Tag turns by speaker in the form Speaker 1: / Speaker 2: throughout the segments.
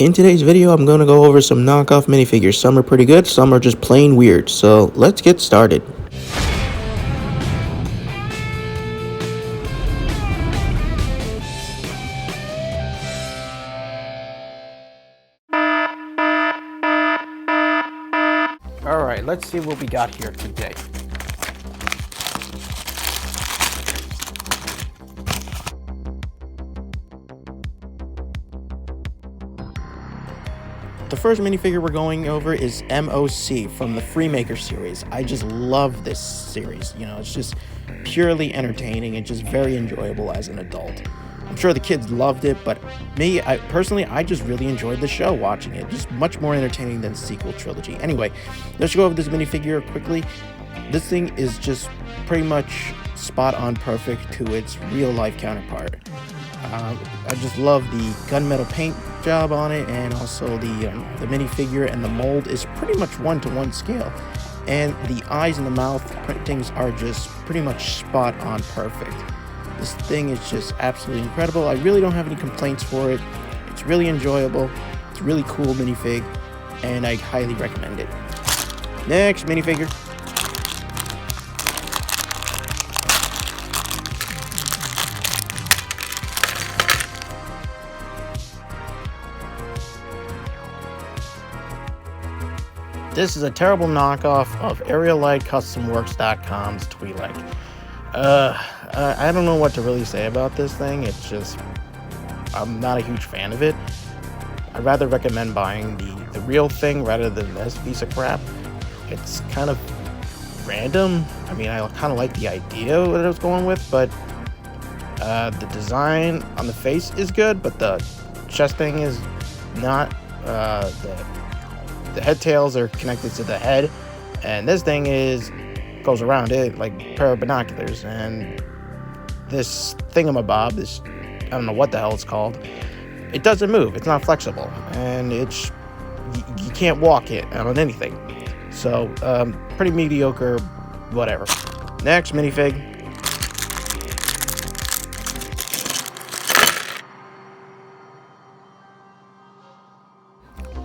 Speaker 1: In today's video, I'm going to go over some knockoff minifigures. Some are pretty good, some are just plain weird. So let's get started. Alright, let's see what we got here today. The first minifigure we're going over is MOC from the Freemaker series. I just love this series. You know, it's just purely entertaining and just very enjoyable as an adult. I'm sure the kids loved it, but me, I just really enjoyed the show watching it. Just much more entertaining than the sequel trilogy. Anyway, let's go over this minifigure quickly. This thing is just pretty much spot on perfect to its real life counterpart. I just love the gunmetal paint job on it, and also the minifigure and the mold is pretty much 1-to-1 scale, and the eyes and the mouth printings are just pretty much spot on perfect. This thing is just absolutely incredible. I really don't have any complaints for it. It's really enjoyable. It's a really cool minifig, and I highly recommend it. Next minifigure. This is a terrible knockoff of ArielLightCustomWorks.com's Twi'lek. I don't know what to really say about this thing. It's just, I'm not a huge fan of it. I'd rather recommend buying the real thing rather than this piece of crap. It's kind of random. I mean, I kind of like the idea that I was going with, but the design on the face is good, but the chest thing is not. The head tails are connected to the head, and this thing goes around it like a pair of binoculars. And this thingamabob, I don't know what the hell it's called, it doesn't move. It's not flexible, and you can't walk it on anything. So pretty mediocre, whatever. Next minifig.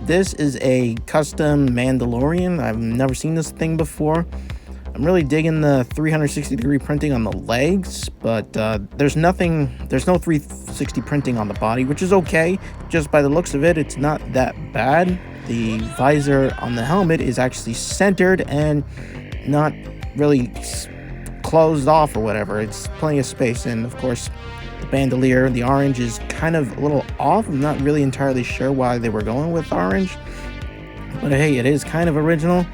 Speaker 1: This is a custom Mandalorian. I've never seen this thing before. I'm really digging the 360-degree printing on the legs, but there's no 360 printing on the body, which is okay. Just by the looks of it, it's not that bad. The visor on the helmet is actually centered and not really closed off or whatever. It's plenty of space, and of course, the bandolier, the orange, is kind of a little off. I'm not really entirely sure why they were going with orange, but hey, it is kind of original.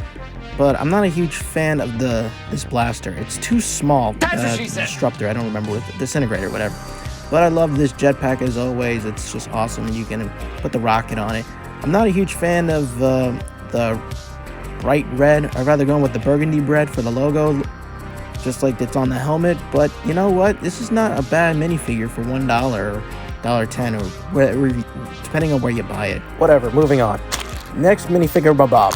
Speaker 1: But I'm not a huge fan of this blaster. It's too small. Disruptor, I don't remember, with disintegrator, whatever. But I love this jetpack as always. It's just awesome, and you can put the rocket on it. I'm not a huge fan of the bright red. I'd rather go with the burgundy red for the logo, just like it's on the helmet. But you know what? This is not a bad minifigure for $1 or $1.10 or whatever, depending on where you buy it. Whatever, moving on. Next minifigure, Bob.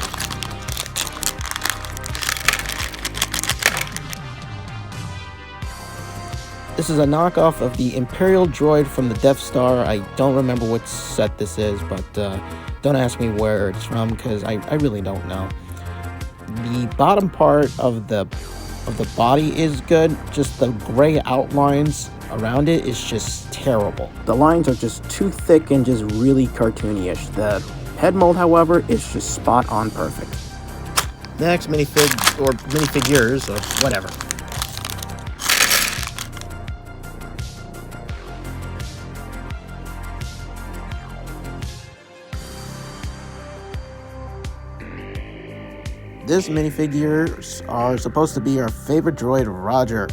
Speaker 1: This is a knockoff of the Imperial Droid from the Death Star. I don't remember which set this is, but don't ask me where it's from, because I really don't know. The bottom part of the body is good, just the gray outlines around it is just terrible. The lines are just too thick and just really cartoony-ish. The head mold, however, is just spot on perfect. Next minifig, or minifigures, or whatever. This minifigures are supposed to be our favorite droid, Roger,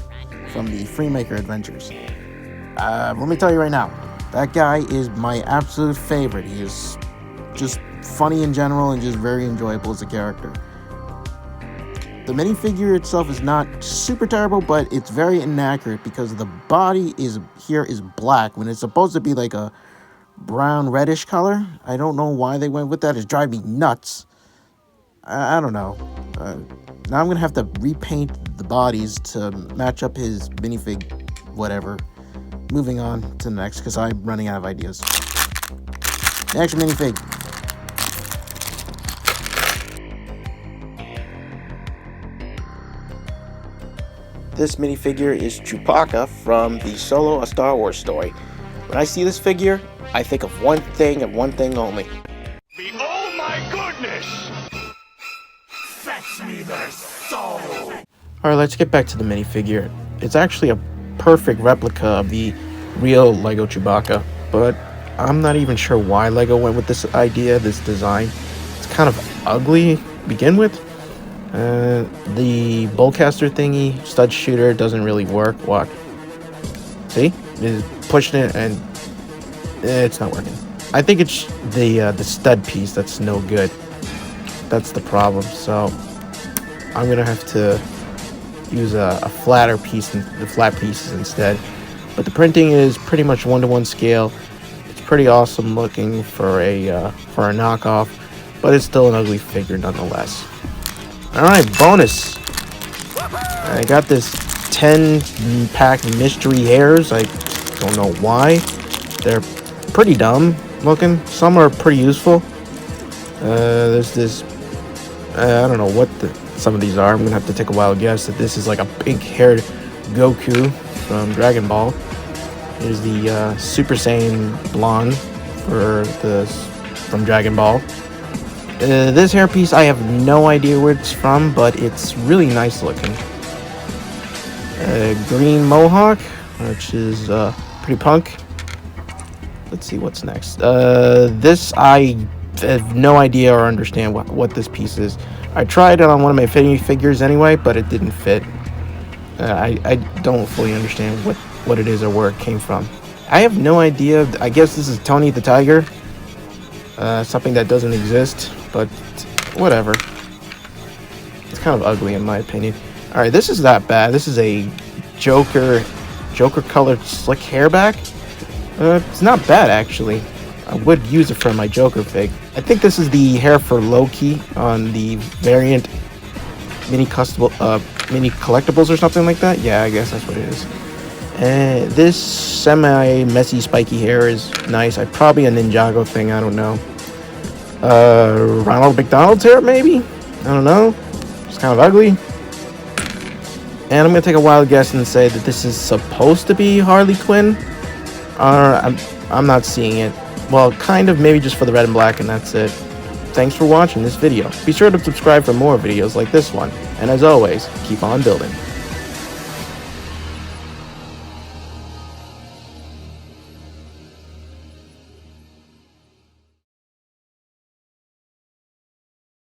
Speaker 1: from the Freemaker Adventures. Let me tell you right now, that guy is my absolute favorite. He is just funny in general and just very enjoyable as a character. The minifigure itself is not super terrible, but it's very inaccurate because the body is black when it's supposed to be like a brown reddish color. I don't know why they went with that. It's driving me nuts. I don't know. Now I'm gonna have to repaint the bodies to match up his minifig, whatever. Moving on to the next, because I'm running out of ideas. Action minifig. This minifigure is Chewbacca from the Solo: A Star Wars Story. When I see this figure, I think of one thing and one thing only.
Speaker 2: Oh my goodness! Fetch me their soul!
Speaker 1: Alright, let's get back to the minifigure. It's actually a perfect replica of the real Lego Chewbacca, but I'm not even sure why Lego went with this idea, this design. It's kind of ugly to begin with. The bowcaster thingy, stud shooter, doesn't really work. Watch. See? It's pushing it and it's not working. I think it's the stud piece that's no good. That's the problem. So I'm gonna have to use a flatter piece, the flat pieces instead. But the printing is pretty much 1-to-1 scale. It's pretty awesome looking for a knockoff, but it's still an ugly figure nonetheless. Alright, bonus. I got this 10-pack mystery hairs. I don't know why. They're pretty dumb looking. Some are pretty useful. There's this... I don't know what some of these are. I'm going to have to take a wild guess that this is like a pink-haired Goku from Dragon Ball. Here's the Super Saiyan blonde from Dragon Ball. This hairpiece, I have no idea where it's from, but it's really nice looking. Green mohawk, which is pretty punk. Let's see what's next. This, I have no idea or understand what this piece is. I tried it on one of my Infinity figures anyway, but it didn't fit. I don't fully understand what it is or where it came from. I have no idea. I guess this is Tony the Tiger. Something that doesn't exist, but whatever. It's kind of ugly in my opinion. Alright, this is not bad. This is a Joker colored slick hair back. It's not bad actually. I would use it for my Joker fig. I think this is the hair for Loki on the variant mini collectibles or something like that. Yeah, I guess that's what it is. This semi-messy spiky hair is nice. Probably a Ninjago thing, I don't know. Ronald McDonald's hair, maybe? I don't know. It's kind of ugly. And I'm going to take a wild guess and say that this is supposed to be Harley Quinn. I'm not seeing it. Well, kind of, maybe just for the red and black, and that's it. Thanks for watching this video. Be sure to subscribe for more videos like this one. And as always, keep on building.